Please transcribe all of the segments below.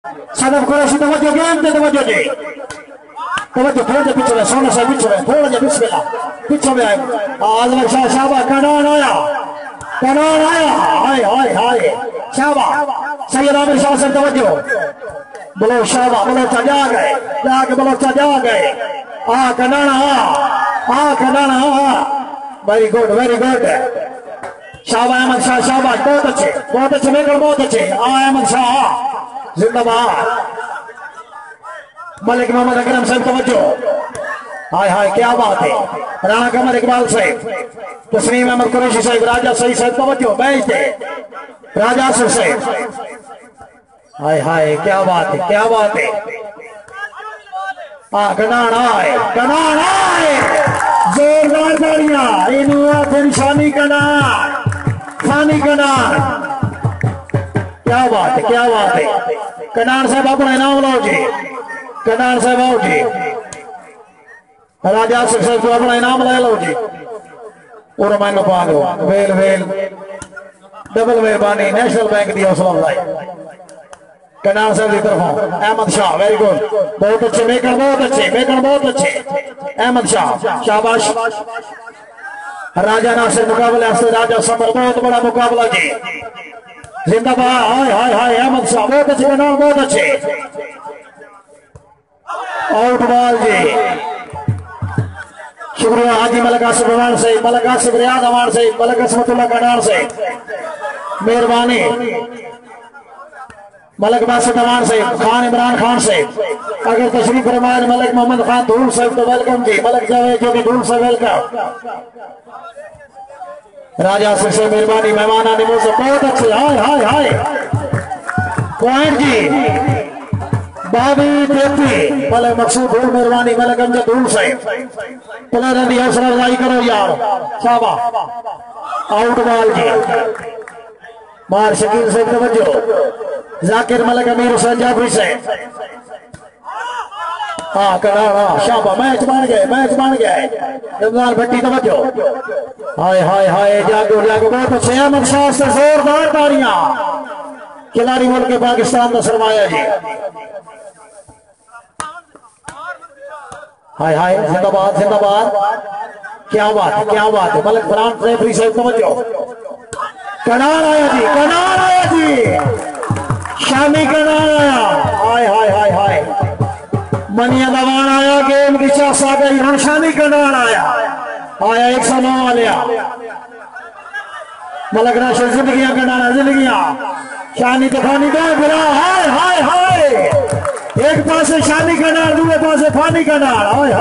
सदफ कुरैशी तवज्जो गेम पे तवज्जो जी। तवज्जो थोड़ा सा पीछे सोना सा पीछे थोड़ा सा बिस्मिल्लाह पीछे में आए आजम शाह शाबा कनान आया हाय हाय हाय शाबा सैयद आमिर शाह से तवज्जो बोलो शाबा बोलो जा गए जाके बोलो जा गए आ कनान वेरी गुड शाबा अहमद शाह शाबाश बहुत अच्छे मेकर बहुत अच्छे अहमद शाह जिंदाबाद मलिक मोहम्मद अकरम साहब तवज्जो हाय हाय क्या बात है राणा कमर इकबाल साहब तस्लीम अहमद कुरैशी साहब राजा सही साहब तवज्जो बैठ दे राजा आसिफ साहब हाय हाय क्या बात है कनान आए जोरदार तालियां इनुआ निशानी कनान फानी कनान क्या बात है कनान साहब अपना इनाम लो जी कनान साहब आओ जी राजा आसिफ साहब को अपना इनाम ले लो जी और मैंने पागो वेल डबल मेहरबानी नेशनल बैंक दी हौसला अफजाई कनान साहब की तरफ अहमद शाह वेरी गुड बहुत अच्छे मेकर बहुत अच्छे अहमद शाह शाबाश राजा नासिर मुकाबले से राजा समर बहुत बड़ा मुकाबला जी जिंदाबाद हाय अहमद शाह बहुत अच्छे कनान बहुत अच्छे आउट बॉल जी शुक्रिया हाजी मलक आसिफ अमान से मलक आसिफ रियाज अमान से मलक असमतुल्लाह कनान से मेहरबानी मलक बासित अमान से खान इमरान खान से अगर तशरीफ फरमाए मलक मोहम्मद खान धूल साहब तो वेलकम जी मलक जावेद जो कि धूल से वेलकम राजा से मेहरबानी मेहमान आने से बहुत अच्छे हाय पॉइंट जी बाबी देती मलक मकसूद धूल मेहरबानी मलक अमजद धूल साहब प्लेयर की हौसला अफजाई करो यार शाबा आउट बॉल जी मार शकील से तवज्जो जाकिर मलक अमीर हुसैन जाफरी से शाबा मैच बन गए रमजान भट्टी तवज्जो हाय जागो बहुत अच्छे अहमद शाह से जोरदार तालियां खिलाड़ी मुल्क पाकिस्तान का सरमाया जी हाय जिंदाबाद क्या बात है मलक फरहान रेफरी साहब तवज्जो कनान आया जी शामी कनान आया हाय मनिया दवान आया गेम की चास आ गई हम शामी कनान आया 109 वालिया मलक राशि जिंदगियां शानी तफानी दो बुरा हाय एक पास शानी कनान दूसरे पास फानी कनान हाय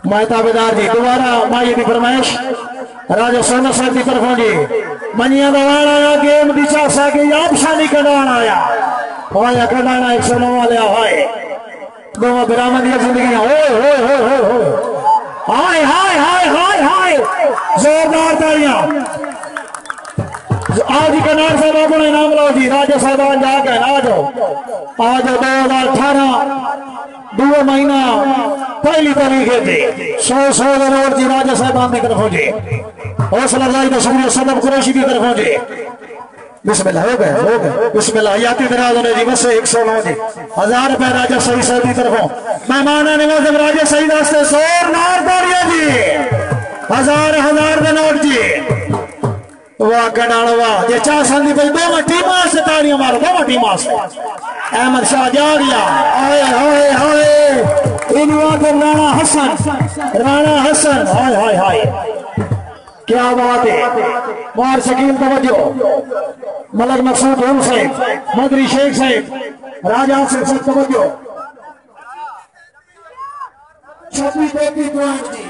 मैं ताबेदार जी दोबारा माई की फरमाइश राजा सोना साहब की तरफ जी मनिया दवान आया गेम की चास आ गई आप शानी कनान आया कनान 109 वाले हाय दो बरामद जिंदगियां हाय जोरदार तालियां आज ही कनान साहब अपना इनाम लो जी राजा साहब जाके आ जाओ 2018 दो महीना पहली तारीख है 100 नोट जी राजा साहब की तरफ जी हौसला अफजाई का शुक्रिया सदफ कुरैशी की तरफ जी बिस्मिल्लाह हो गए बिस्मिल्लाह याती दराज होने जी बस 109 जी 1000 रुपए राजा सही साहब की तरफ मेहमान नवाज राजा सही रास्ते जोरदार तालियां जी हजार का नोट जी वाह कनान वाह ये चार साल भाई दो टीमां से तालियां मारो दो टीमां से अहमद शाह जा गया हाय इनवा तो राणा हसन हाय क्या बात है मार शकील तवज्जो मलक मकसूद धूल साहब मदरी शेख साहब राजा आसिफ साहब तवज्जो 26-33 पॉइंट जी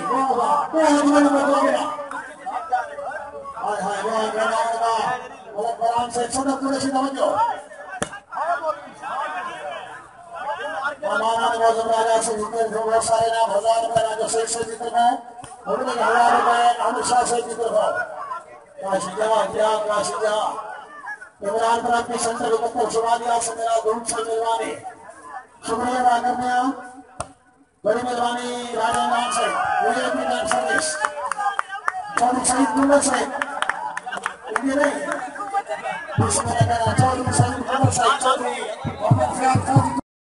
राजा से बहुत सारे नाम 1000 रुपए राजा शेख साहब की तरफ उन्होंने 1000 रुपए आमिर शाह साहब की तरफ इमरान पर अपनी सेंटर को शुमालिया से मेरा धूम से मेहरबानी शुक्रिया अदा करने बड़ी मेहरबानी राजा नाम से मुझे अपनी टाइम सर्विस सईद से इंडिया नहीं बिस्मिल्लाह चौधरी साहब चौधरी